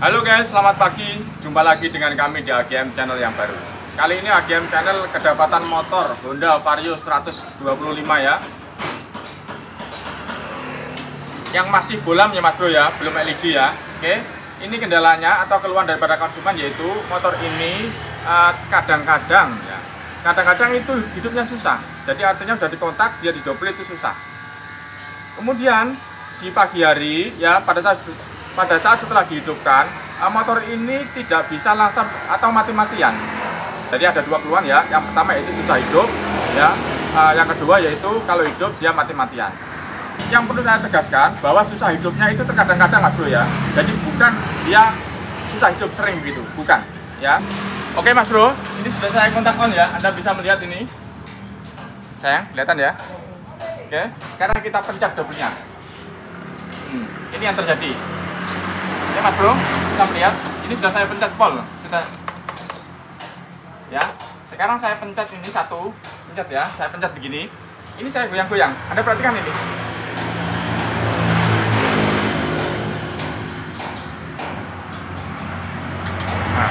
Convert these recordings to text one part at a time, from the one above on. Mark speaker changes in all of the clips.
Speaker 1: Halo guys, selamat pagi. Jumpa lagi dengan kami di AGM Channel yang baru. Kali ini AGM Channel kedapatan motor Honda Vario 125 ya. Yang masih bolam ya Mas Bro ya, belum LED ya. Oke. Ini kendalanya atau keluhan daripada konsumen, yaitu motor ini kadang-kadang ya. Kadang-kadang itu hidupnya susah. Jadi artinya sudah dikontak, dia didobel itu susah. Kemudian di pagi hari ya, pada saat setelah dihidupkan, motor ini tidak bisa langsung atau mati-matian. Jadi ada dua keluhan ya. Yang pertama yaitu susah hidup ya. Yang kedua yaitu kalau hidup dia mati-matian. Yang perlu saya tegaskan bahwa susah hidupnya itu terkadang-kadang Mas Bro ya. Jadi bukan dia susah hidup sering begitu, bukan ya. Oke Mas Bro, ini sudah saya kontak on ya. Anda bisa melihat ini. Sayang, kelihatan ya. Oke, sekarang kita pencet dobelnya. Ini yang terjadi. Oke Mas Bro, bisa melihat ini sudah saya pencet pol, sudah ya. Sekarang saya pencet ini satu, pencet ya, saya pencet begini. Ini saya goyang-goyang. Anda perhatikan ini. Nah.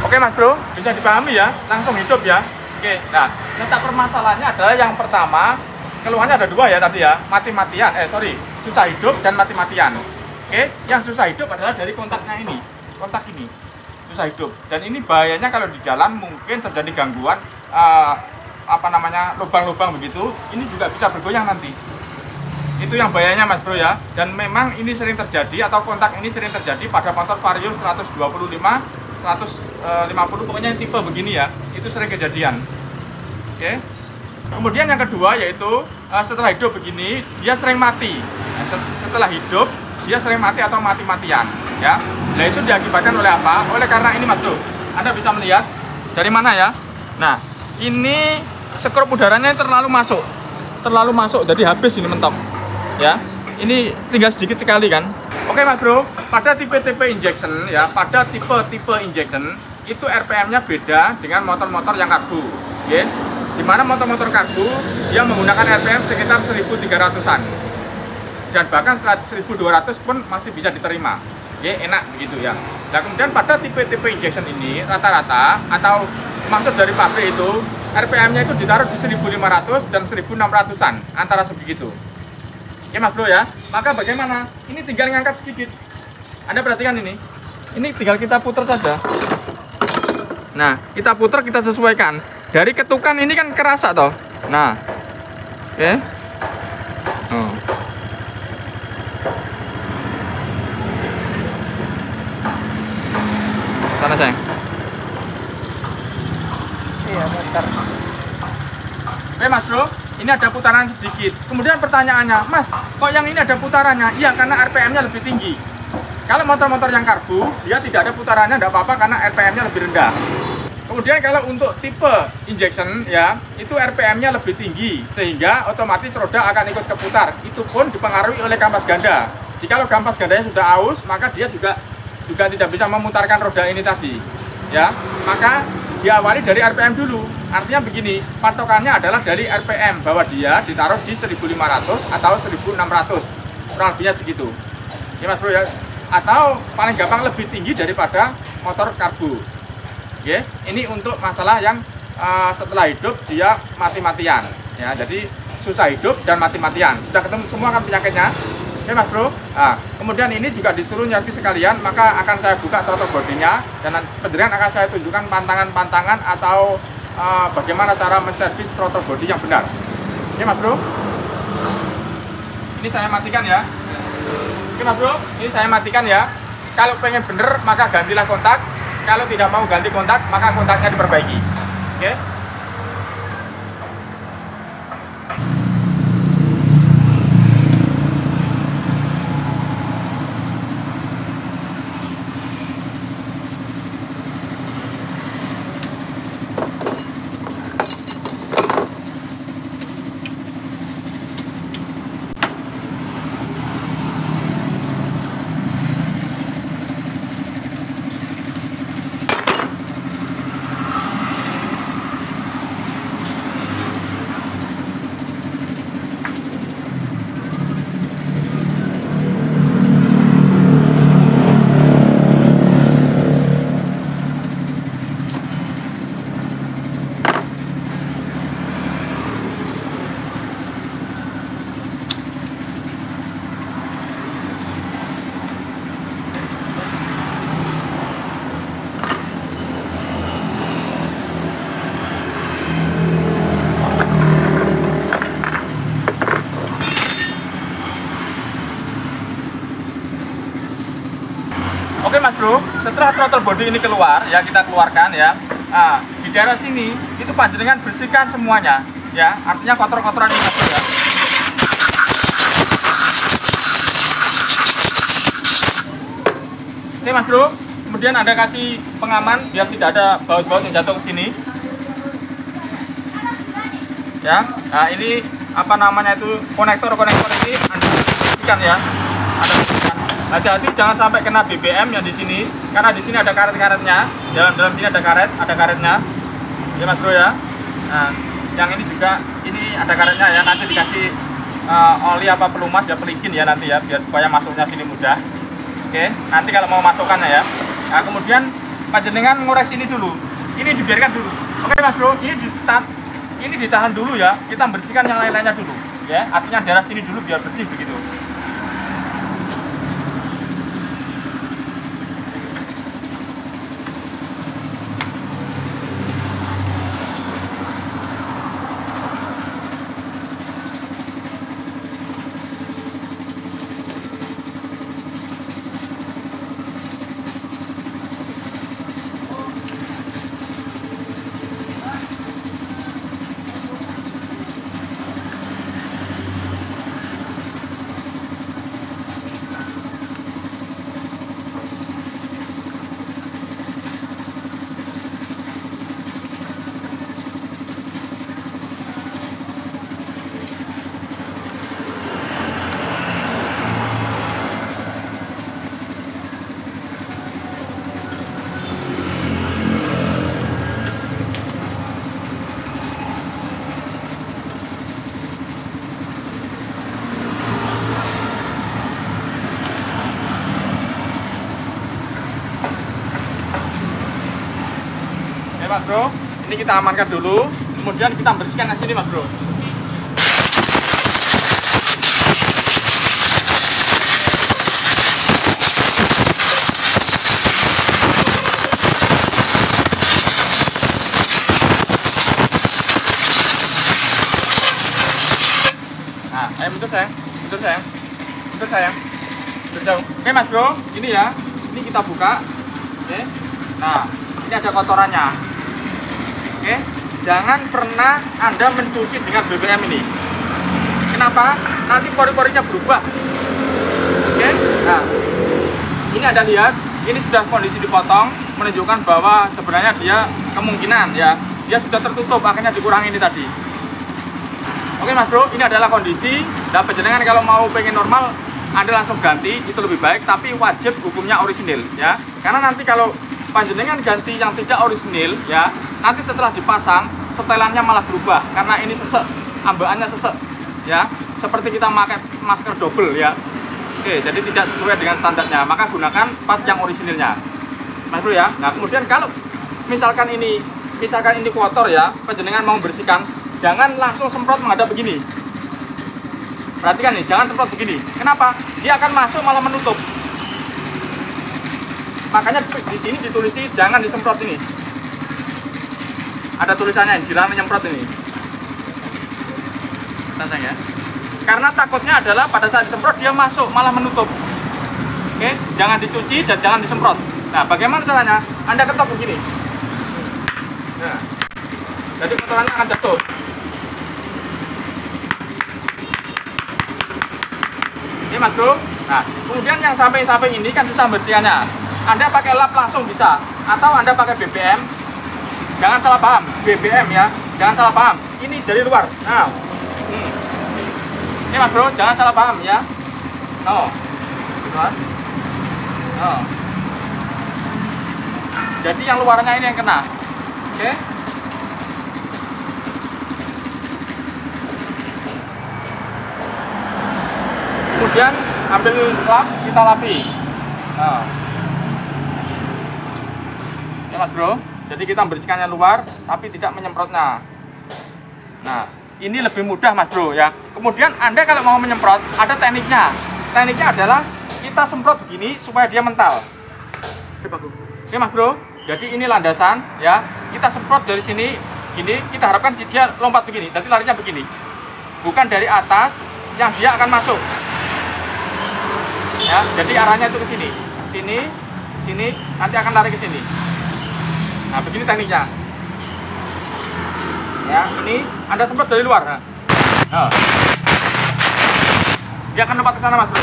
Speaker 1: Oke Mas Bro, bisa dipahami ya, langsung hidup ya. Oke, nah letak permasalahannya adalah yang pertama, keluhannya ada dua ya tadi ya, mati-matian, susah hidup dan mati-matian. Oke, yang susah hidup adalah dari kontaknya ini, kontak ini, susah hidup. Dan ini bahayanya kalau di jalan mungkin terjadi gangguan, lubang-lubang begitu, ini juga bisa bergoyang nanti. Itu yang bahayanya Mas Bro ya. Dan memang ini sering terjadi, atau kontak ini sering terjadi pada motor Vario 125, 150, pokoknya tipe begini ya, itu sering kejadian. Oke. Kemudian yang kedua yaitu setelah hidup begini dia sering mati. Nah, setelah hidup dia sering mati atau mati-matian ya. Nah itu diakibatkan oleh apa? Oleh karena ini Mas Bro, Anda bisa melihat dari mana ya. Nah ini skrup udaranya terlalu masuk jadi habis ini mentok ya. Ini tinggal sedikit sekali kan. Oke Mas Bro, pada tipe-tipe injection ya, pada tipe-tipe injection itu RPM-nya beda dengan motor-motor yang karbu ya. Dimana motor-motor karbu dia menggunakan RPM sekitar 1300-an dan bahkan 1200 pun masih bisa diterima ya, enak begitu ya. Nah kemudian pada tipe-tipe injection ini rata-rata atau maksud dari pabrik itu RPM-nya itu ditaruh di 1500 dan 1600-an, antara sebegitu. Oke Mas Bro ya, maka bagaimana? Ini tinggal ngangkat sedikit. Anda perhatikan ini tinggal kita putar saja. Nah, kita putar, kita sesuaikan. Dari ketukan ini kan kerasa toh. Nah, oke. Sana sayang. Iya, muter. Oke Mas Bro, ini ada putaran sedikit. Kemudian pertanyaannya, Mas, kok yang ini ada putarannya? Iya, karena RPM-nya lebih tinggi. Kalau motor-motor yang karbu, dia tidak ada putarannya, tidak apa-apa karena RPM-nya lebih rendah. Kemudian kalau untuk tipe injection ya, itu RPM-nya lebih tinggi, sehingga otomatis roda akan ikut keputar. Itu pun dipengaruhi oleh kampas ganda. Jika kampas gandanya sudah aus, maka dia juga tidak bisa memutarkan roda ini tadi. Ya, maka diawali dari RPM dulu. Artinya begini, patokannya adalah dari RPM, bahwa dia ditaruh di 1500 atau 1600, kurang lebihnya segitu ya Mas Bro ya. Atau paling gampang lebih tinggi daripada motor karbu ya. Ini untuk masalah yang setelah hidup dia mati-matian ya. Jadi susah hidup dan mati-matian, sudah ketemu semua kan penyakitnya ya Mas Bro. Nah, kemudian ini juga disuruh nyervis sekalian, maka akan saya buka throttle bodinya dan penjelasan akan saya tunjukkan pantangan-pantangan atau bagaimana cara menservis throttle body yang benar. Oke Mas Bro, ini saya matikan ya. Oke Mas Bro, ini saya matikan ya. Kalau pengen bener maka gantilah kontak. Kalau tidak mau ganti kontak maka kontaknya diperbaiki. Oke. Mas Bro, setelah throttle body ini keluar ya, kita keluarkan ya. Nah, di daerah sini itu panjenengan bersihkan semuanya ya, artinya kotor-kotoran ini Mas Bro ya. Oke Mas Bro, kemudian Anda kasih pengaman biar tidak ada baut-baut yang jatuh ke sini. Ya, nah ini apa namanya itu konektor ini Anda bersihkan ya. Anda bersihkan. Hati-hati jangan sampai kena BBM yang di sini, karena di sini ada karet-karetnya. Dalam sini ada karetnya. Ya Mas Bro ya. Nah, yang ini juga ini ada karetnya ya. Nanti dikasih oli apa pelumas ya, pelicin ya nanti ya, biar supaya masuknya sini mudah. Oke, nanti kalau mau masukkannya ya. Nah, kemudian panjenengan ngores ini dulu. Ini dibiarkan dulu. Oke Mas Bro, ini ditahan dulu ya. Kita bersihkan yang lain-lainnya dulu ya. Artinya daerah sini dulu biar bersih begitu. Mas Bro, ini kita amankan dulu, kemudian kita bersihkan di sini Mas Bro. Nah, mundur sayang, jauh. Oke Mas Bro, ini ya, ini kita buka. Oke, nah ini ada kotorannya. Oke, jangan pernah Anda mencuci dengan BBM ini. Kenapa? Nanti pori-porinya berubah. Oke, nah ini Anda lihat, ini sudah kondisi dipotong, menunjukkan bahwa sebenarnya dia kemungkinan ya, dia sudah tertutup, akhirnya dikurangi ini tadi. Oke Mas Bro, ini adalah kondisi. Dan panjenengan kalau mau pengen normal, Anda langsung ganti, itu lebih baik, tapi wajib hukumnya orisinil ya. Karena nanti kalau panjenengan ganti yang tidak orisinil ya, nanti setelah dipasang setelannya malah berubah karena ini sesek, ambaannya sesek ya, seperti kita pakai masker double ya. Oke, jadi tidak sesuai dengan standarnya, maka gunakan part yang orisinilnya Mas Bro ya. Nah kemudian kalau misalkan ini kotor ya, panjenengan mau bersihkan, jangan langsung semprot menghadap begini. Perhatikan nih, jangan semprot begini. Kenapa? Dia akan masuk malah menutup. Makanya di sini ditulisi jangan disemprot ini. Ada tulisannya, dilarang menyemprot ini. Tantang ya. Karena takutnya adalah pada saat disemprot dia masuk malah menutup. Oke, jangan dicuci dan jangan disemprot. Nah, bagaimana caranya? Anda ketok begini. Nah, jadi kotorannya akan jatuh. Ini Mas Bro. Nah, kemudian yang samping-samping ini kan susah bersihkannya. Anda pakai lap langsung bisa, atau Anda pakai BBM. Jangan salah paham, BBM ya, jangan salah paham. Ini dari luar. Nah, ini Mas Bro, jangan salah paham ya. Oh, oh. Jadi yang luarnya ini yang kena. Oke. Kemudian ambil lap, kita lapi. Nah. Ya Mas Bro, jadi kita membersihkannya luar tapi tidak menyemprotnya. Nah, ini lebih mudah Mas Bro ya. Kemudian Anda kalau mau menyemprot ada tekniknya. Tekniknya adalah kita semprot begini supaya dia mental. Oke Mas Bro, jadi ini landasan ya. Kita semprot dari sini gini, kita harapkan dia lompat begini. Jadi larinya begini. Bukan dari atas yang dia akan masuk. Ya, jadi arahnya itu ke sini. Sini ke sini, nanti akan tarik ke sini. Nah, begini tekniknya. Ya, ini Anda semprot dari luar. Nah. Dia akan lompat ke sana, Mas Bro.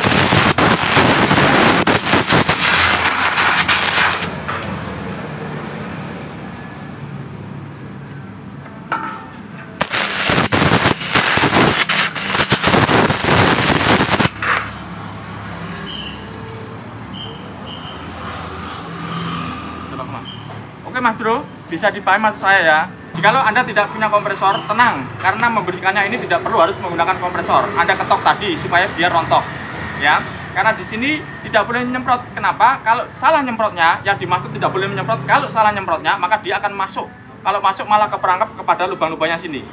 Speaker 1: Oke Mas Bro, bisa dipahami maksud saya ya. Jikalau Anda tidak punya kompresor, tenang, karena membersihkannya ini tidak perlu harus menggunakan kompresor. Anda ketok tadi supaya biar rontok, ya. Karena di sini tidak boleh nyemprot. Kenapa? Kalau salah nyemprotnya, yang dimaksud tidak boleh menyemprot. Kalau salah nyemprotnya, maka dia akan masuk. Kalau masuk malah keperangkap kepada lubang-lubangnya sini.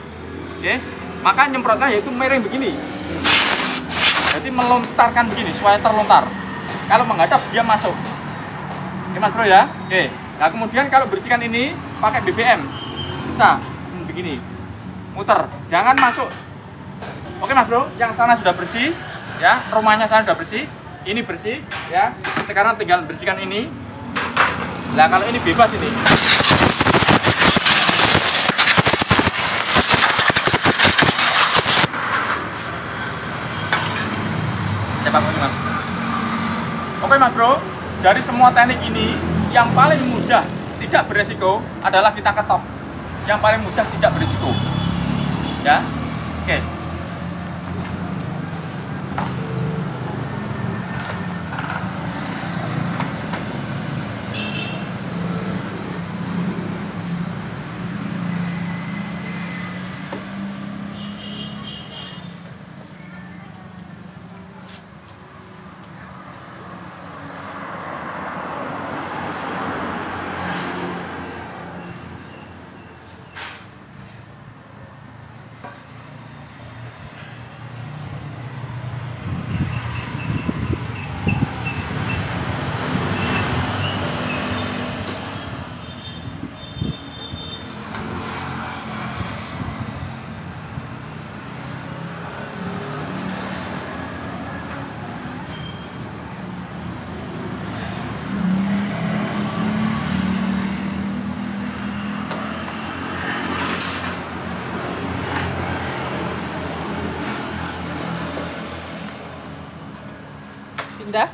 Speaker 1: Oke, maka nyemprotnya yaitu miring begini. Jadi melontarkan begini supaya terlontar. Kalau menghadap dia masuk. Oke Mas Bro ya. Oke. Nah kemudian kalau bersihkan ini pakai BBM bisa begini, muter, jangan masuk. Oke Mas Bro, yang sana sudah bersih, ya, rumahnya sana sudah bersih, ini bersih, ya. Sekarang tinggal bersihkan ini. Nah kalau ini bebas ini. Oke Mas Bro, dari semua teknik ini yang paling mudah tidak beresiko adalah kita ketok. Yang paling mudah tidak beresiko. Ya. Oke. Udah?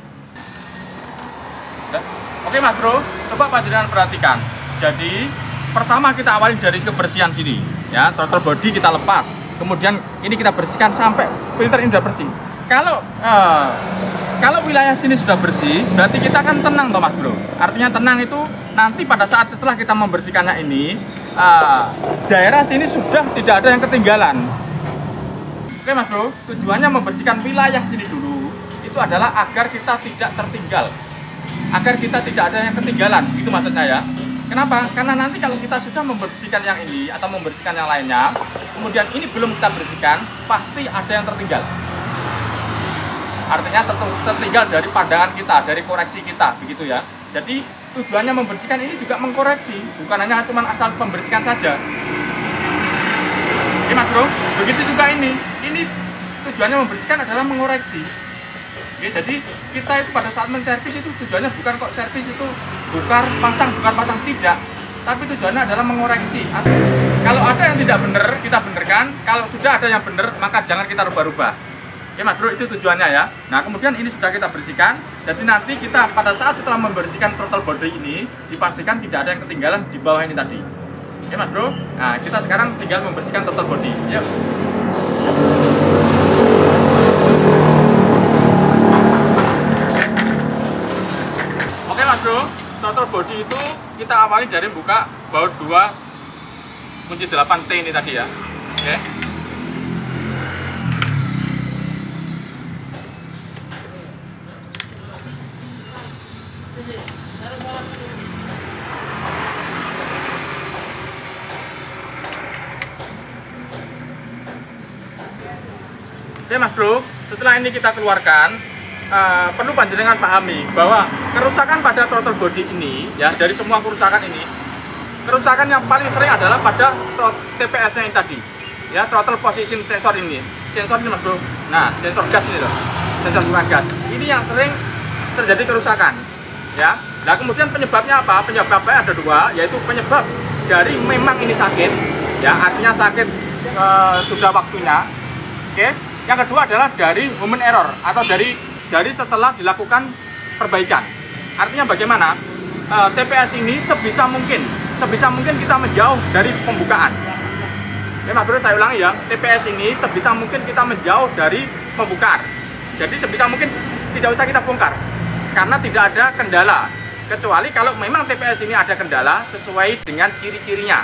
Speaker 1: Oke Mas Bro, coba panjenengan perhatikan. Jadi pertama kita awali dari kebersihan sini, ya, throttle body kita lepas, kemudian ini kita bersihkan sampai filter ini sudah bersih. Kalau wilayah sini sudah bersih, berarti kita akan tenang toh Mas Bro. Artinya tenang itu nanti pada saat setelah kita membersihkannya ini, daerah sini sudah tidak ada yang ketinggalan. Oke Mas Bro, tujuannya membersihkan wilayah sini dulu itu adalah agar kita tidak tertinggal, agar kita tidak ada yang ketinggalan, itu maksudnya ya. Kenapa? Karena nanti kalau kita sudah membersihkan yang ini atau membersihkan yang lainnya, kemudian ini belum kita bersihkan, pasti ada yang tertinggal. Artinya tertinggal dari pandangan kita, dari koreksi kita, begitu ya. Jadi tujuannya membersihkan ini juga mengkoreksi, bukan hanya cuma asal membersihkan saja. Oke Mas Bro, begitu juga ini tujuannya membersihkan adalah mengoreksi. Oke, jadi kita itu pada saat menservis itu tujuannya bukan kok servis itu bongkar pasang tidak, tapi tujuannya adalah mengoreksi. Kalau ada yang tidak benar kita benerkan, kalau sudah ada yang benar maka jangan kita rubah-rubah. Oke Mas Bro, itu tujuannya ya. Nah kemudian ini sudah kita bersihkan, jadi nanti kita pada saat setelah membersihkan throttle body ini dipastikan tidak ada yang ketinggalan di bawah ini tadi. Oke Mas Bro, nah kita sekarang tinggal membersihkan throttle body. Yuk. Mas Bro, throttle body itu kita awali dari buka baut 2 kunci 8T ini tadi ya. Oke. Oke Mas Bro, setelah ini kita keluarkan, perlu panjenengan pahami bahwa kerusakan pada throttle body ini, ya, dari semua kerusakan ini, kerusakan yang paling sering adalah pada TPS-nya yang tadi, ya, throttle position sensor ini, Mas Bro. Nah, sensor gas ini loh, sensor bukan gas. Ini yang sering terjadi kerusakan, ya. Nah kemudian penyebabnya apa? Penyebabnya ada dua, yaitu penyebab dari memang ini sakit, ya artinya sakit sudah waktunya. Oke. Yang kedua adalah dari human error atau dari setelah dilakukan perbaikan. Artinya bagaimana? TPS ini sebisa mungkin kita menjauh dari pembukaan. Ya Mas Bro, saya ulangi ya, TPS ini sebisa mungkin kita menjauh dari pembukaan. Jadi sebisa mungkin tidak usah kita bongkar karena tidak ada kendala. Kecuali kalau memang TPS ini ada kendala sesuai dengan ciri-cirinya,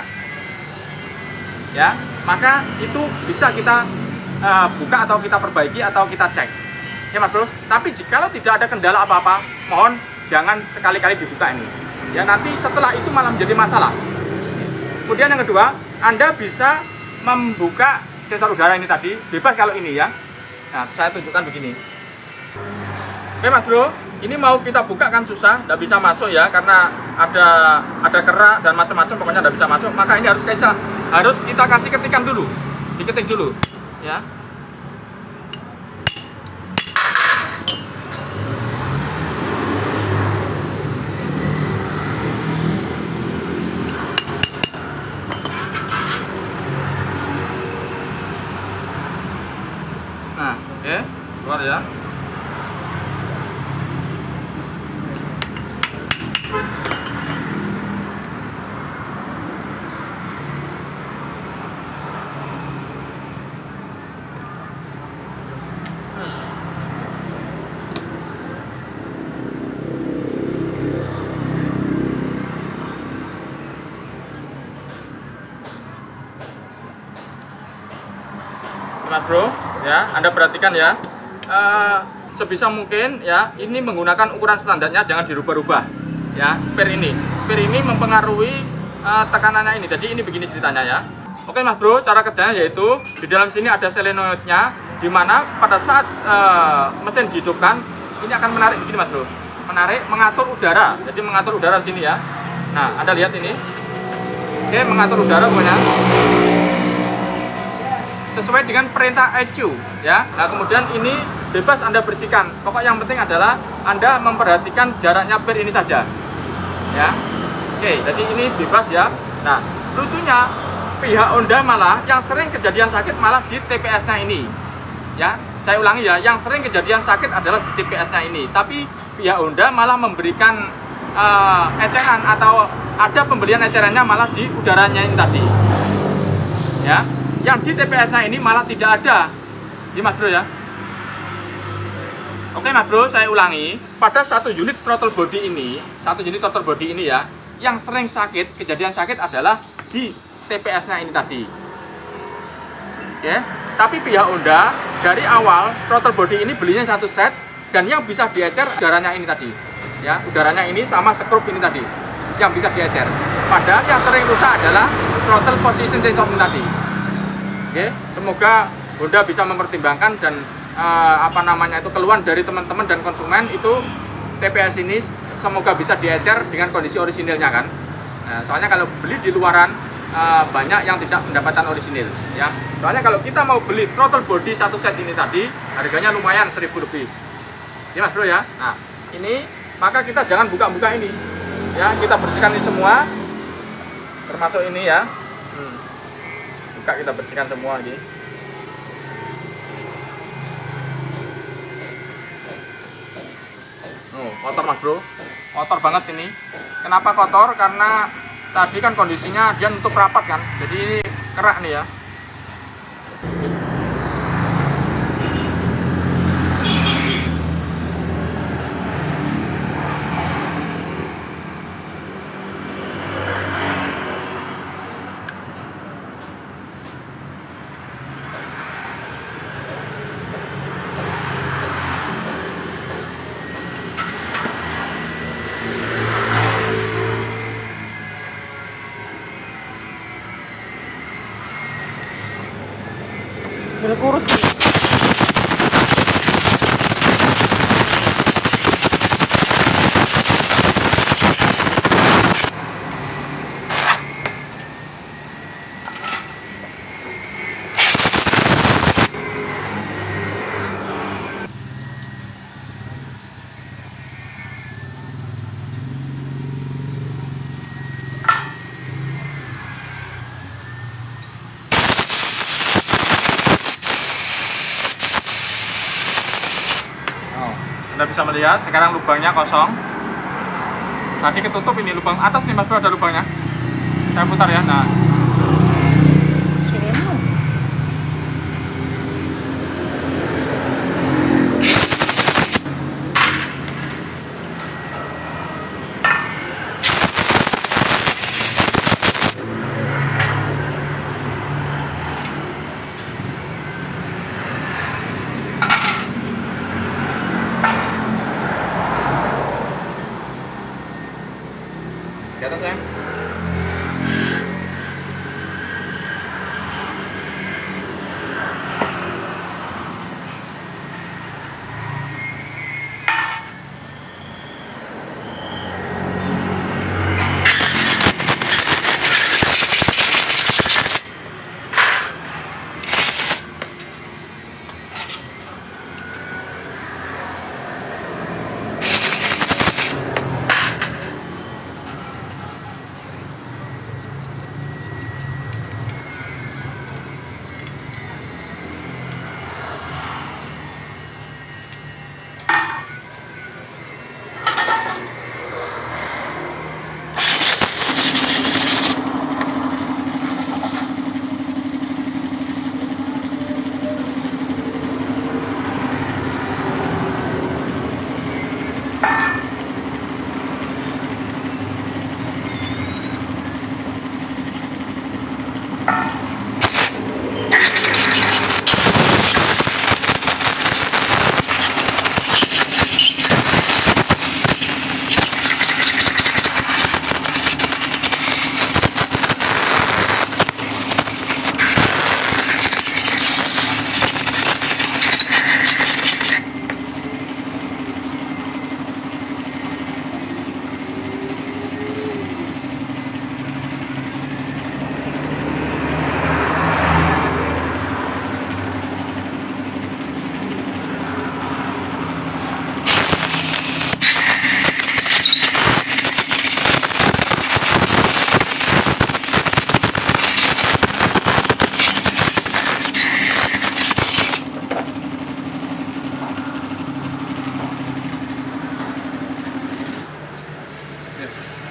Speaker 1: ya maka itu bisa kita buka atau kita perbaiki atau kita cek, ya Mas Bro. Tapi jikalau tidak ada kendala apa-apa, mohon jangan sekali-kali dibuka ini, ya nanti setelah itu malah menjadi masalah. Kemudian yang kedua, Anda bisa membuka sensor udara ini tadi bebas kalau ini ya. Nah saya tunjukkan begini. Oke Mas Bro, ini mau kita buka kan susah, tidak bisa masuk ya karena ada kerak dan macam-macam, pokoknya tidak bisa masuk. Maka ini harus kita kasih ketikan dulu, diketik dulu, ya. Nah, oke, keluar ya. Mas Bro, ya Anda perhatikan ya, sebisa mungkin ya ini menggunakan ukuran standarnya, jangan dirubah-rubah ya. Per ini mempengaruhi tekanannya ini. Jadi ini begini ceritanya ya. Oke Mas Bro, cara kerjanya yaitu di dalam sini ada solenoidnya, dimana pada saat mesin dihidupkan ini akan menarik begini Mas Bro, mengatur udara. Jadi mengatur udara di sini ya. Nah Anda lihat ini, oke, mengatur udara pokoknya sesuai dengan perintah ECU ya. Nah kemudian ini bebas Anda bersihkan. Pokok yang penting adalah Anda memperhatikan jaraknya per ini saja ya. Oke, jadi ini bebas ya. Nah lucunya pihak Honda malah yang sering kejadian sakit malah di TPS-nya ini ya. Saya ulangi ya, yang sering kejadian sakit adalah di TPS-nya ini. Tapi pihak Honda malah memberikan eceran atau ada pembelian ecerannya malah di udaranya ini tadi ya. Yang di TPS-nya ini malah tidak ada, ini Mas Bro ya. Oke Mas Bro, saya ulangi, pada satu unit throttle body ini ya, yang sering sakit, kejadian sakit adalah di TPS-nya ini tadi. Oke, tapi pihak Honda dari awal throttle body ini belinya satu set, dan yang bisa diecer udaranya ini tadi, ya, udaranya ini sama skrup ini tadi, yang bisa diecer. Padahal yang sering rusak adalah throttle position sensor ini tadi. Oke, semoga Honda bisa mempertimbangkan dan keluhan dari teman-teman dan konsumen itu TPS ini semoga bisa diecer dengan kondisi orisinilnya kan. Nah, soalnya kalau beli di luaran banyak yang tidak mendapatkan orisinil ya. Soalnya kalau kita mau beli throttle body satu set ini tadi harganya lumayan 1.000 lebih. Ya Mas Bro ya. Nah, ini maka kita jangan buka-buka ini. Ya, kita bersihkan ini semua. Termasuk ini ya. Buka, kita bersihkan semua lagi. Oh, kotor Mas Bro. Kotor banget ini. Kenapa kotor? Karena tadi kan kondisinya dia nutup rapat kan. Jadi kerak nih ya. Anda bisa melihat sekarang lubangnya kosong. Tadi ketutup, ini lubang atas nih Mas Bro, ada lubangnya. Saya putar ya. Nah, di atas ya.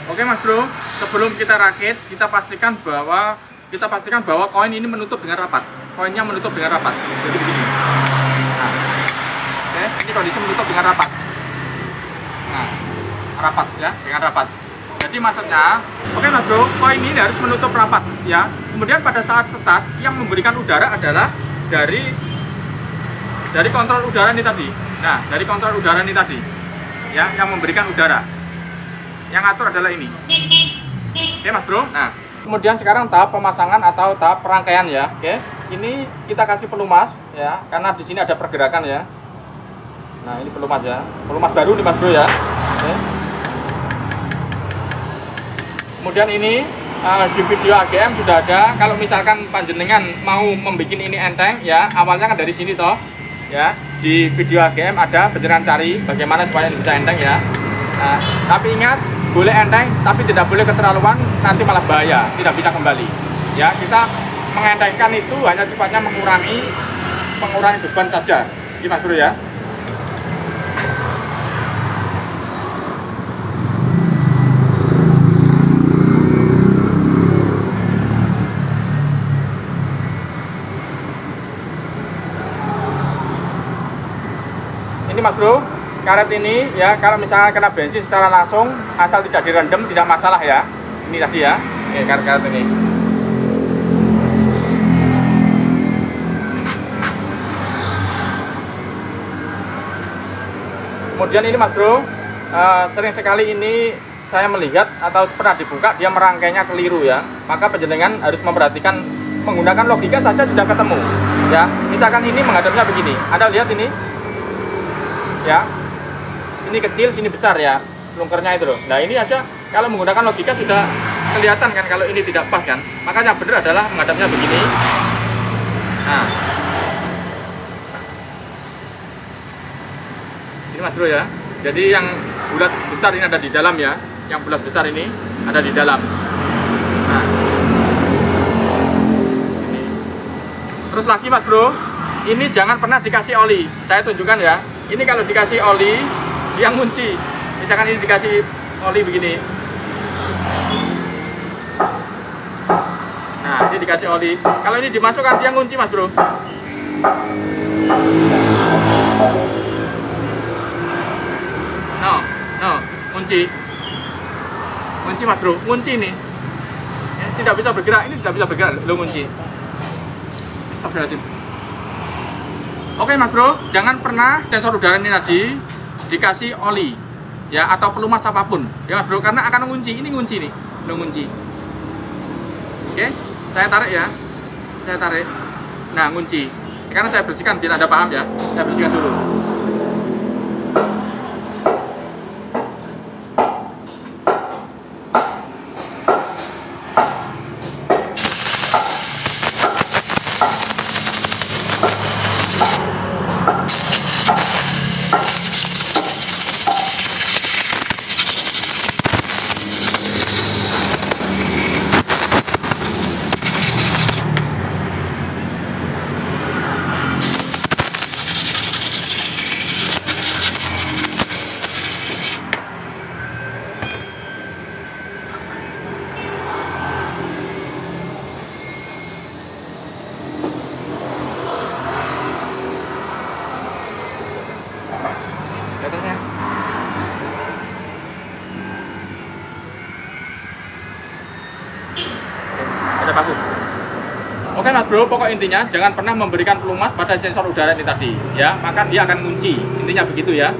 Speaker 1: Oke Mas Bro, sebelum kita rakit, kita pastikan bahwa koin ini menutup dengan rapat. Koinnya menutup dengan rapat. Jadi begini. Nah, oke, ini kondisi menutup dengan rapat. Nah, rapat ya, dengan rapat. Jadi maksudnya, oke Mas Bro, koin ini harus menutup rapat ya. Kemudian pada saat start, yang memberikan udara adalah dari kontrol udara ini tadi. Nah, dari kontrol udara ini tadi, ya, yang memberikan udara. Yang atur adalah ini. Oke Mas Bro. Nah, kemudian sekarang tahap pemasangan atau tahap perangkaian ya. Oke, ini kita kasih pelumas ya, karena di sini ada pergerakan ya. Nah, ini pelumas ya, pelumas baru nih Mas Bro ya. Oke. Kemudian ini di video AGM sudah ada. Kalau misalkan panjenengan mau membuat ini enteng ya, awalnya kan dari sini toh ya. Di video AGM ada panjenengan cari bagaimana supaya ini bisa enteng ya. Nah, tapi ingat, boleh enteng tapi tidak boleh keterlaluan, nanti malah bahaya, tidak bisa kembali ya. Kita mengentengkan itu hanya sifatnya mengurangi beban saja, ini Mas Bro ya. Ini Mas Bro, karet ini ya, kalau misalnya kena bensin secara langsung asal tidak direndam tidak masalah ya. Ini tadi ya, karet-karet ini. Kemudian ini Mas Bro, sering sekali ini saya melihat atau pernah dibuka dia merangkainya keliru ya. Maka panjenengan harus memperhatikan, menggunakan logika saja sudah ketemu ya. Misalkan ini menghadapnya begini, Anda lihat ini ya, sini kecil, sini besar ya, lungkernya itu loh. Nah ini aja kalau menggunakan logika sudah kelihatan kan kalau ini tidak pas kan. Makanya benar adalah menghadapnya begini. Nah, ini Mas Bro ya. Jadi yang bulat besar ini ada di dalam ya, yang bulat besar ini ada di dalam. Nah, ini. Terus lagi Mas Bro, ini jangan pernah dikasih oli. Saya tunjukkan ya. Ini kalau dikasih oli dia ngunci. Misalkan ini dikasih oli begini. Nah, ini dikasih oli. Kalau ini dimasukkan dia ngunci, Mas Bro. No, kunci, Mas Bro, kunci ini. Ya, tidak bisa bergerak, ini tidak bisa bergerak, lo kunci. Astagfirullahaladzim. Oke Mas Bro, jangan pernah sensor udara ini tadi dikasih oli, ya atau pelumas apapun, ya Mas Bro, karena akan mengunci. Ini ngunci nih, lo ngunci. Oke, saya tarik ya, saya tarik. Nah, ngunci. Sekarang saya bersihkan biar Anda paham ya. Saya bersihkan dulu. Oke Mas Bro, pokok intinya jangan pernah memberikan pelumas pada sensor udara ini tadi, ya, maka dia akan kunci. Intinya begitu ya.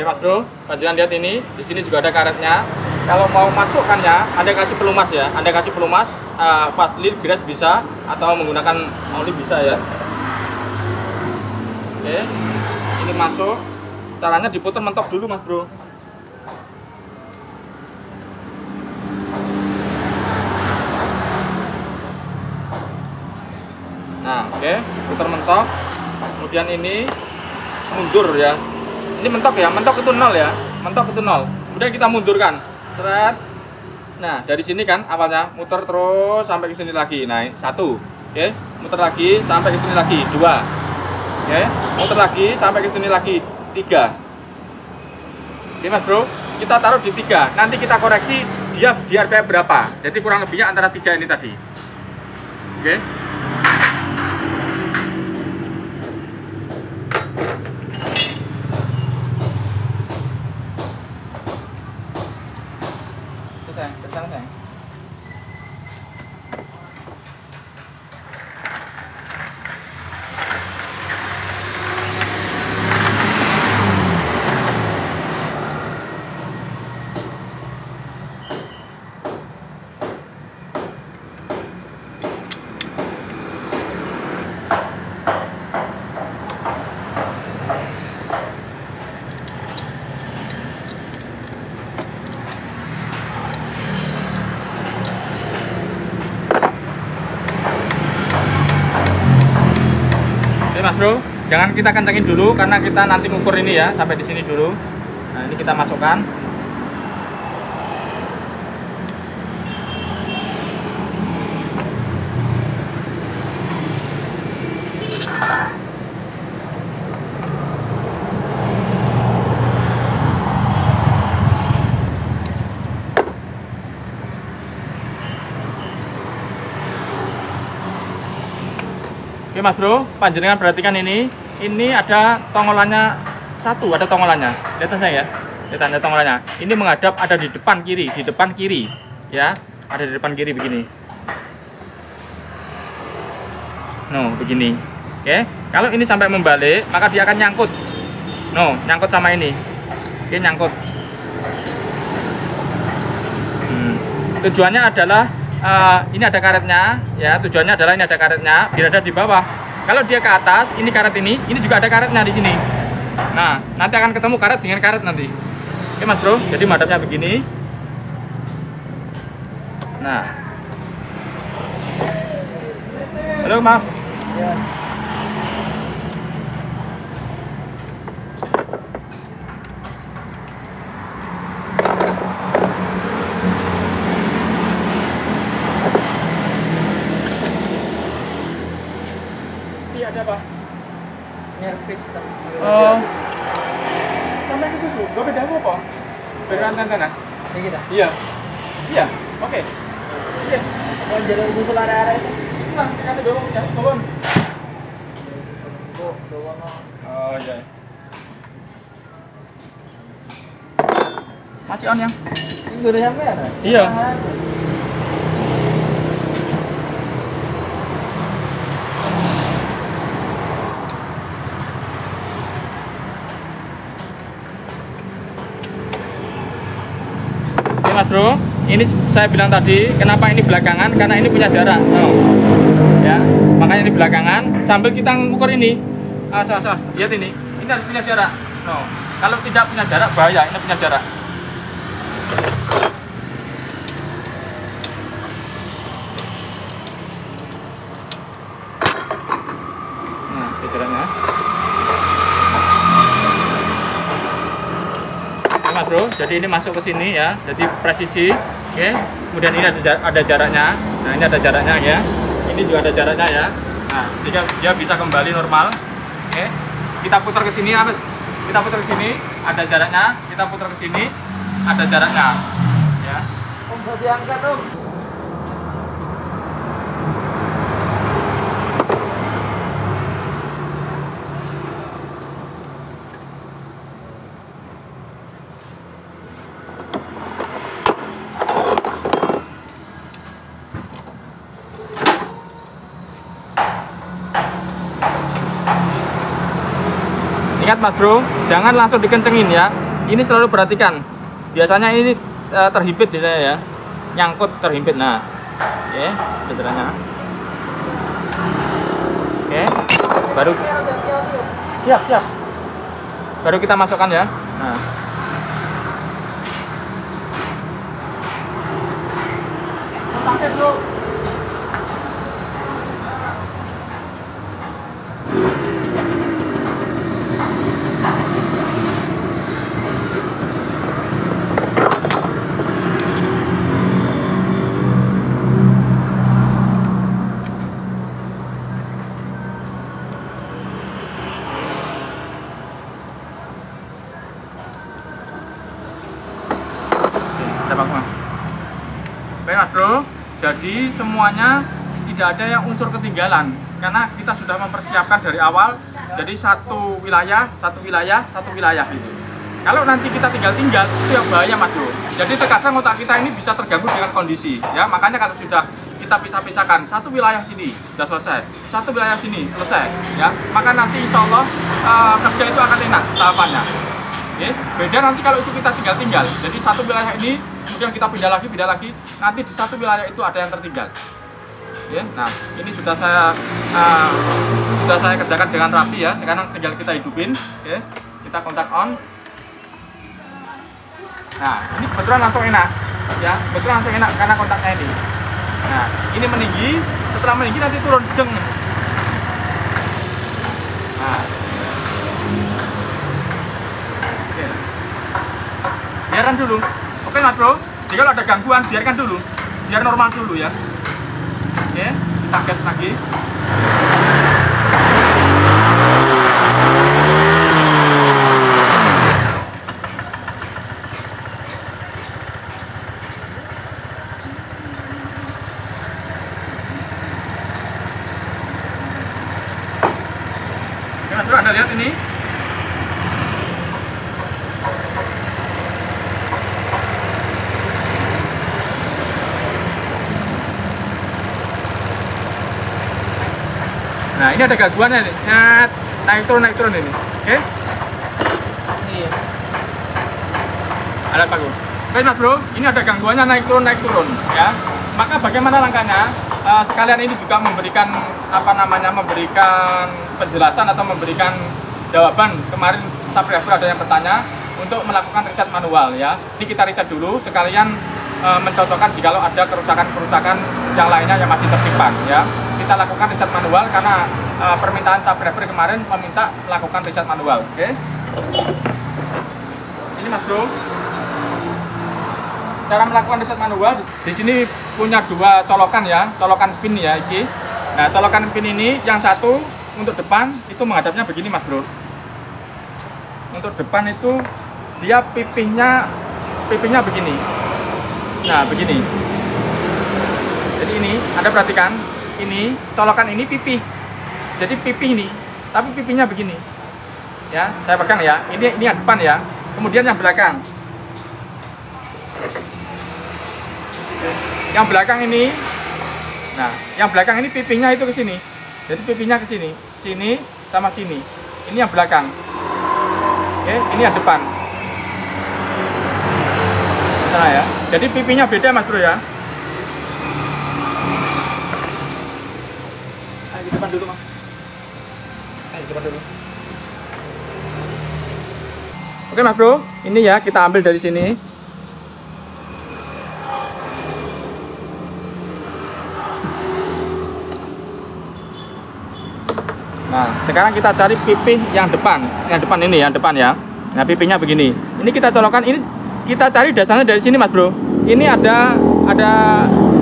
Speaker 1: Oke Mas Bro, jangan lihat ini, di sini juga ada karetnya. Kalau mau masukkannya, Anda kasih pelumas ya. Anda kasih pelumas, Vaseline, Grease bisa, atau menggunakan oli bisa ya. Oke, ini masuk. Caranya diputar mentok dulu Mas Bro. Nah, oke, putar mentok. Kemudian ini mundur ya. Ini mentok ya, mentok itu 0 ya, mentok itu 0. Kemudian kita mundurkan, seret. Nah, dari sini kan awalnya muter terus sampai ke sini lagi. Nah, 1, oke, muter lagi sampai ke sini lagi, 2, oke, muter lagi sampai ke sini lagi, 3. Oke Mas Bro, kita taruh di 3. Nanti kita koreksi dia di RPM berapa. Jadi kurang lebihnya antara 3 ini tadi. Oke. Kesana sayang. Mas Bro, jangan kita kencengin dulu karena kita nanti ngukur ini ya, sampai di sini dulu. Nah, ini kita masukkan. Oke Mas Bro, panjenengan perhatikan ini ada tongolannya satu, ada tongolannya. Lihat saya ya. Lihat ada tongolannya. Ini menghadap ada di depan kiri, ya. Ada di depan kiri begini. No, begini. Oke, kalau ini sampai membalik, maka dia akan nyangkut. No, nyangkut sama ini. Oke, nyangkut. Tujuannya adalah ini ada karetnya, ya. Tujuannya adalah ini ada karetnya, biar ada di bawah. Kalau dia ke atas, ini karet ini juga ada karetnya di sini. Nah, nanti akan ketemu karet dengan karet nanti. Oke Mas Bro, jadi madapnya begini. Nah, halo Mas.
Speaker 2: Ya.
Speaker 1: Iya, ada apa?
Speaker 2: Nyervis
Speaker 1: Oh. Sampai ke susu. Gak beda apa? Beda antena.
Speaker 2: Ya kita.
Speaker 1: Iya. Iya. Oke. Iya.
Speaker 2: Mau jadi susu area-area itu.
Speaker 1: Nah, kita dorong ya, turun.
Speaker 2: Doang.
Speaker 1: Oh iya. Masih on yang?
Speaker 2: Ini udah sampai ya?
Speaker 1: Iya. Mas Bro, ini saya bilang tadi kenapa ini belakangan, karena ini punya jarak. Ya, makanya ini belakangan sambil kita ngukur ini. Lihat ini harus punya jarak. Kalau tidak punya jarak bahaya, ini punya jarak. Nah, ini jaraknya. Mas Bro, jadi ini masuk ke sini ya, jadi presisi, oke. Kemudian ini ada jaraknya, nah ini ada jaraknya ya, ini juga ada jaraknya ya, nah sehingga dia bisa kembali normal, oke. Kita putar ke sini harus, kita putar ke sini, ada jaraknya, kita putar ke sini, ada jaraknya, ya.
Speaker 2: Om bisa diangkat Om.
Speaker 1: Ingat Mas Bro, jangan langsung dikencengin ya. Ini selalu perhatikan. Biasanya ini terhimpit di saya ya, nyangkut terhimpit. Nah, oke, caranya. Oke, baru siap. Baru kita masukkan ya. Nah, sampai Bro. Baik Mas Bro, jadi semuanya tidak ada yang unsur ketinggalan karena kita sudah mempersiapkan dari awal. Jadi satu wilayah gitu. Kalau nanti kita tinggal itu yang bahaya Mas Bro. Jadi terkadang otak kita ini bisa terganggu dengan kondisi ya. Makanya kalau sudah kita pisah-pisahkan, satu wilayah sini sudah selesai, satu wilayah sini selesai ya, maka nanti insya Allah kerja itu akan enak tahapannya. Oke, beda nanti kalau itu kita tinggal. Jadi satu wilayah ini kemudian kita pindah lagi, nanti di satu wilayah itu ada yang tertinggal. Oke, nah ini sudah saya kerjakan dengan rapi ya. Sekarang tinggal kita hidupin. Oke, kita kontak on. Nah, ini kebetulan langsung enak ya, karena kontaknya ini. Nah, ini meninggi, setelah meninggi nanti turun jeng. Nah, oke, biarkan dulu. Oke Mas Bro, jadi kalau ada gangguan biarkan dulu, biar normal dulu ya. Oke, kita gas lagi. Nah, ini ada gangguannya nih. Nyat, naik turun ini. Oke?
Speaker 2: Iya.
Speaker 1: Ada Pak Gun. Oke Mas Bro, ini ada gangguannya naik turun ya. Maka bagaimana langkahnya? Sekalian ini juga memberikan memberikan penjelasan atau memberikan jawaban. Kemarin subscriber ada yang bertanya untuk melakukan riset manual ya. Ini kita riset dulu sekalian mencocokkan jikalau ada kerusakan-kerusakan yang lainnya yang masih tersimpan ya. Kita lakukan riset manual karena permintaan subscriber kemarin meminta melakukan riset manual. Oke. Ini Mas Bro. Cara melakukan riset manual di sini punya dua colokan ya, colokan pin ya iki. Nah, colokan pin ini yang satu untuk depan itu menghadapnya begini Mas Bro. Untuk depan itu dia pipihnya begini. Nah, begini. Jadi ini Anda perhatikan, ini colokan ini pipih. Jadi pipih ini, tapi pipihnya begini. Ya, saya pegang ya. Ini yang depan ya. Kemudian yang belakang. Yang belakang ini, nah, yang belakang ini pipihnya itu ke sini. Jadi pipihnya ke sini, sini sama sini. Ini yang belakang. Oke, ini yang depan. Nah ya, jadi pipihnya beda Mas Bro ya. Ayo di depan dulu Mas. Ayo di depan dulu. Oke Mas Bro, ini ya kita ambil dari sini. Nah, sekarang kita cari pipih yang depan ini, yang depan ya. Nah, pipihnya begini. Ini kita colokkan, ini kita cari dasarnya dari sini, Mas Bro. Ini ada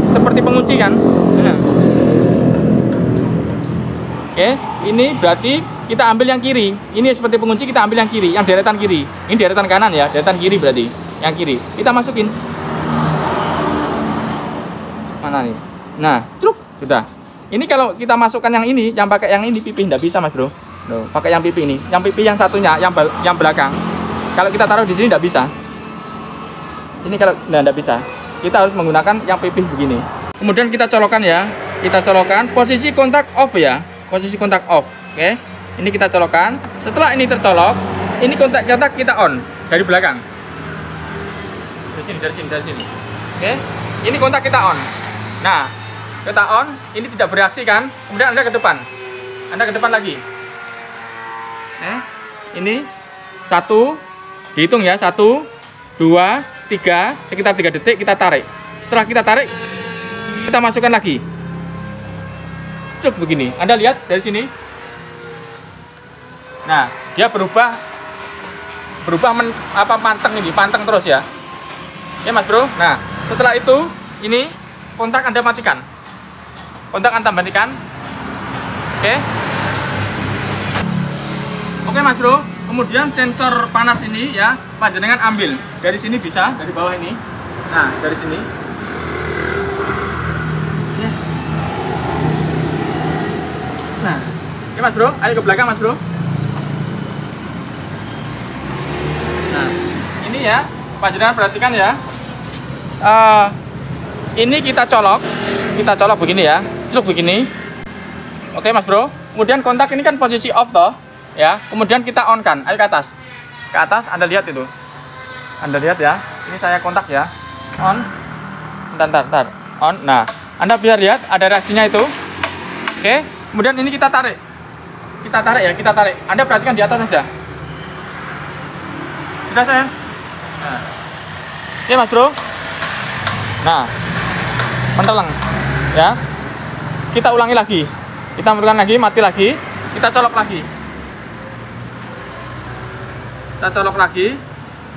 Speaker 1: seperti pengunci kan? Nah. Oke, ini berarti kita ambil yang kiri. Ini seperti pengunci, kita ambil yang kiri, yang deretan kiri. Ini deretan kanan ya, deretan kiri berarti. Yang kiri. Kita masukin. Mana nih? Nah, cuk, sudah. Ini kalau kita masukkan yang ini, yang pakai yang ini pipih nggak bisa Mas Bro. Loh, pakai yang pipih ini. Yang pipih yang satunya, yang belakang. Kalau kita taruh di sini nggak bisa. Ini kalau nggak bisa. Kita harus menggunakan yang pipih begini. Kemudian kita colokkan ya. Kita colokkan posisi kontak off ya. Posisi kontak off. Oke. Ini kita colokkan. Setelah ini tercolok, ini kontak kita on dari belakang. Dari sini. Oke. Ini kontak kita on. Nah, kita on, ini tidak bereaksi kan? Kemudian Anda ke depan. Anda ke depan lagi. Ini 1, dihitung ya, 1, 2, 3, sekitar 3 detik kita tarik. Setelah kita tarik, kita masukkan lagi. Cuk begini. Anda lihat dari sini. Nah, dia berubah panteng terus ya. Ya Mas Bro. Nah, setelah itu ini kontak Anda matikan. Kontak Anda matikan. Oke. Oke Mas Bro. Kemudian sensor panas ini ya, panjenengan ambil dari sini bisa, dari bawah ini. Nah, dari sini. Ya. Nah, oke Mas Bro, ayo ke belakang Mas Bro. Nah, ini ya, panjenengan perhatikan ya. Ini kita colok begini ya, celuk begini. Oke Mas Bro. Kemudian kontak ini kan posisi off toh, ya. Kemudian kita on kan, ayo ke atas Anda lihat itu. Anda lihat ya, ini saya kontak ya, on. Bentar, on. Nah, Anda bisa lihat ada reaksinya itu. Oke. Kemudian ini kita tarik ya. Anda perhatikan di atas saja. Sudah saya. Nah. Oke Mas Bro. Nah, menteleng ya. Kita ulangi lagi. Kita matikan lagi, mati lagi. Kita colok lagi.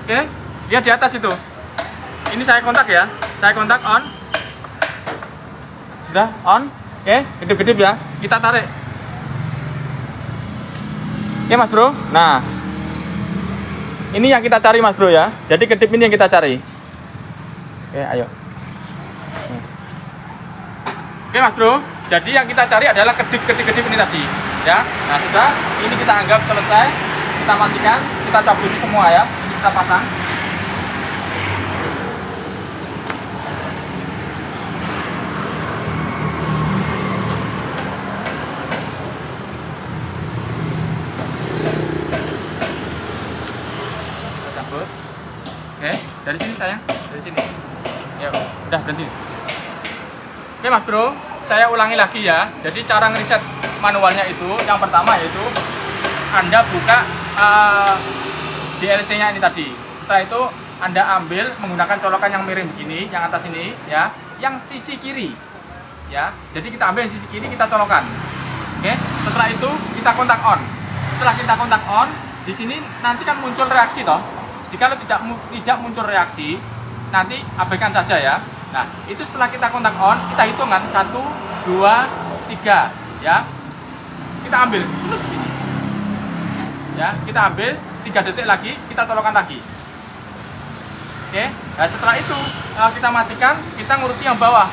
Speaker 1: Oke. Lihat di atas itu. Ini saya kontak ya. Saya kontak on. Sudah on. Oke, kedip-kedip ya. Kita tarik. Oke Mas Bro. Nah, ini yang kita cari Mas Bro ya. Jadi kedip ini yang kita cari. Oke, ayo. Oke Mas Bro, jadi yang kita cari adalah kedip-kedip ini tadi ya. Nah sudah, ini kita anggap selesai. Kita matikan, kita cabut semua ya. Ini kita pasang. tersebut. Oke, dari sini sayang, dari sini. Ya, udah berhenti. Oke Mas Bro, saya ulangi lagi ya. Jadi cara ngeriset manualnya itu, yang pertama yaitu Anda buka DLC-nya ini tadi. Setelah itu Anda ambil menggunakan colokan yang miring begini, yang atas ini ya, yang sisi kiri. Ya, jadi kita ambil yang sisi kiri, kita colokan. Oke, setelah itu kita kontak on. Setelah kita kontak on, di sini nanti kan muncul reaksi toh. Jika tidak muncul reaksi, nanti abaikan saja ya. Nah, itu setelah kita kontak on, kita hitung kan 1, 2, 3 ya. Kita ambil celut sini. Ya, kita ambil 3 detik lagi, kita colokan lagi. Oke. Nah, setelah itu kita matikan, kita ngurusi yang bawah.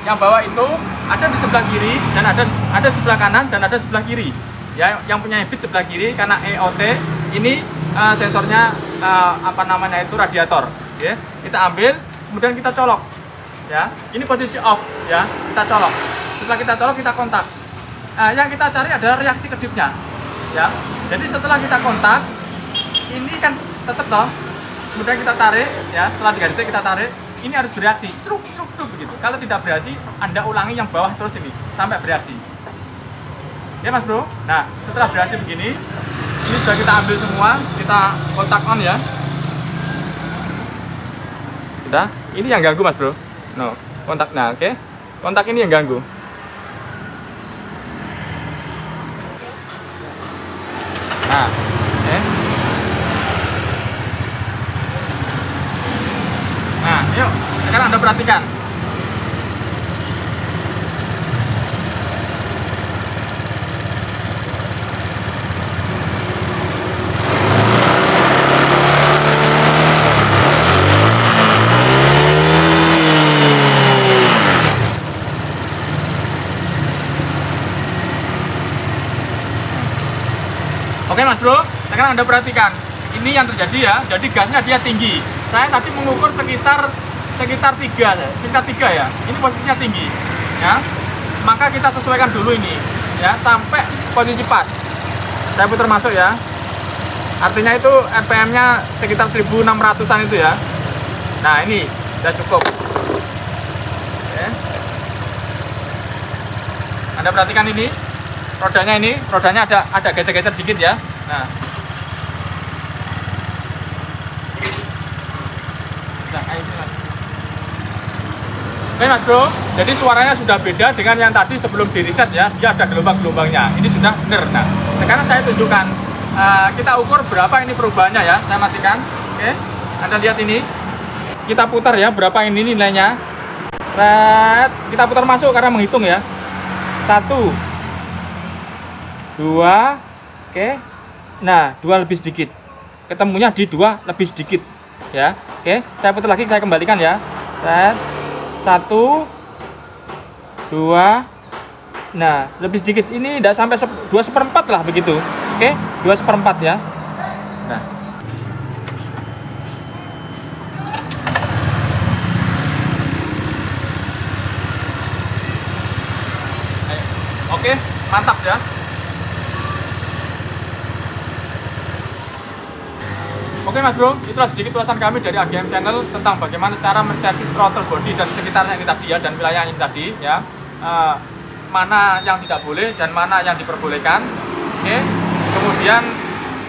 Speaker 1: Yang bawah itu ada di sebelah kiri dan ada di sebelah kanan dan ada di sebelah kiri. Ya, yang punya habit sebelah kiri karena EOT ini sensornya apa namanya itu radiator. Ya, kita ambil, kemudian kita colok. Ya, ini posisi off. Ya, kita colok. Setelah kita colok, kita kontak. Yang kita cari adalah reaksi kedipnya. Ya, jadi setelah kita kontak, ini kan tetap toh. Kemudian kita tarik. Ya, setelah 3 detik kita tarik. Ini harus bereaksi, cruk begitu. Kalau tidak bereaksi, Anda ulangi yang bawah terus ini sampai bereaksi. Ya Mas Bro. Nah, setelah bereaksi begini, ini sudah kita ambil semua, kita kontak on ya. Sudah. Ini yang ganggu Mas Bro. No, kontaknya, oke. Kontak ini yang ganggu. Nah, oke. Nah, yuk, sekarang Anda perhatikan. Oke Mas Bro, sekarang Anda perhatikan. Ini yang terjadi ya, jadi gasnya dia tinggi. Saya tadi mengukur sekitar 3 ya. Ini posisinya tinggi ya. Maka kita sesuaikan dulu ini ya sampai posisi pas. Saya putar masuk ya. Artinya itu RPM-nya sekitar 1600-an itu ya. Nah, ini sudah cukup. Oke. Anda perhatikan ini. Rodanya ada geser-geser dikit ya. Nah. Nah, ayo sini Mas. Oke Mas Bro, jadi suaranya sudah beda dengan yang tadi sebelum di reset ya. Dia ada gelombang-gelombangnya. Ini sudah benar. Nah, sekarang saya tunjukkan. Kita ukur berapa ini perubahannya ya. Saya matikan. Oke. Anda lihat ini. Kita putar ya berapa ini nilainya. Set. Kita putar masuk karena menghitung ya. 1 2, oke. Nah, 2 lebih sedikit. Ketemunya di 2 lebih sedikit, ya. Oke, saya putar lagi, saya kembalikan ya. Set. 1, 2. Nah, lebih sedikit. Ini tidak sampai 2/4 lah begitu. Oke, 2/4 ya. Nah. Oke, mantap ya. Oke Mas Bro, itulah sedikit ulasan kami dari AGM Channel tentang bagaimana cara menservis throttle body dan sekitarnya ini tadi ya, dan wilayah ini tadi ya, mana yang tidak boleh dan mana yang diperbolehkan. Oke, kemudian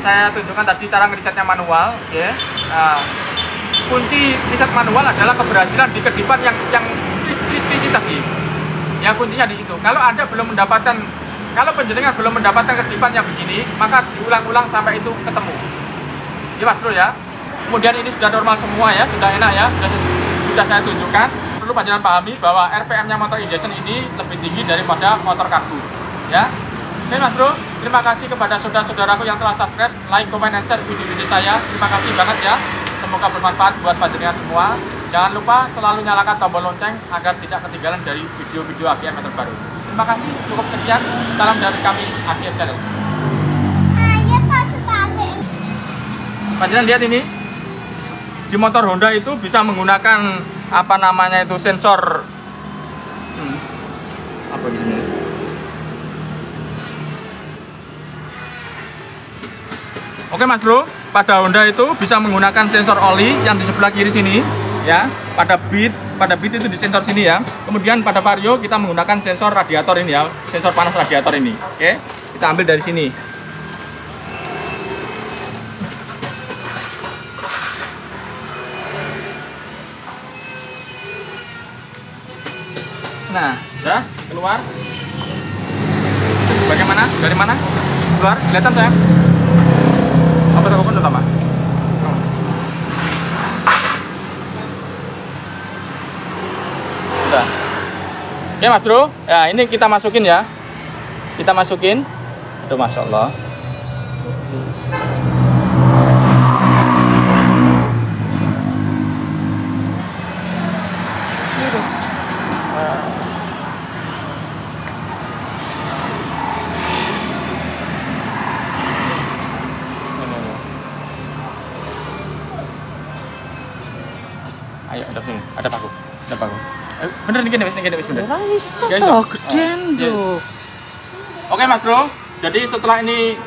Speaker 1: saya tunjukkan tadi cara ngerisetnya manual. Oke, kunci riset manual adalah keberhasilan di kedipan yang ciri tadi. Ya, kuncinya di situ. Kalau penjenengan belum mendapatkan kedipan yang begini, maka diulang-ulang sampai itu ketemu. Ya Mas Bro ya. Kemudian ini sudah normal semua ya, sudah enak ya, sudah saya tunjukkan. Perlu panjenengan pahami bahwa RPM-nya motor injection ini lebih tinggi daripada motor karbu. Ya. Oke Mas Bro, terima kasih kepada saudara-saudaraku yang telah subscribe, like, comment, and share video-video saya. Terima kasih banget ya. Semoga bermanfaat buat panjenengan semua. Jangan lupa selalu nyalakan tombol lonceng agar tidak ketinggalan dari video-video AGM yang terbaru. Terima kasih, cukup sekian. Salam dari kami, AGM Channel. Panjenengan lihat ini, di motor Honda itu bisa menggunakan apa namanya itu sensor apa ini? Oke Mas Bro, pada Honda itu bisa menggunakan sensor oli yang di sebelah kiri sini ya. Pada beat itu di sensor sini ya. Kemudian pada Vario kita menggunakan sensor radiator ini ya, sensor panas radiator ini. Oke, kita ambil dari sini. Nah, sudah keluar. Bagaimana? Dari mana? Keluar? Kelihatan sayang? Apa tak pun utama? Sudah. Oke Mas Bro, ya ini kita masukin ya. Kita masukin. Aduh, Masya Allah. Ayo, ada sini, ada paku. Bener nih, wis bener.
Speaker 2: Ora iso
Speaker 1: Ya,
Speaker 2: to,
Speaker 1: iso.
Speaker 2: geden
Speaker 1: Ya.
Speaker 2: lho.
Speaker 1: Oke Mas Bro, jadi setelah ini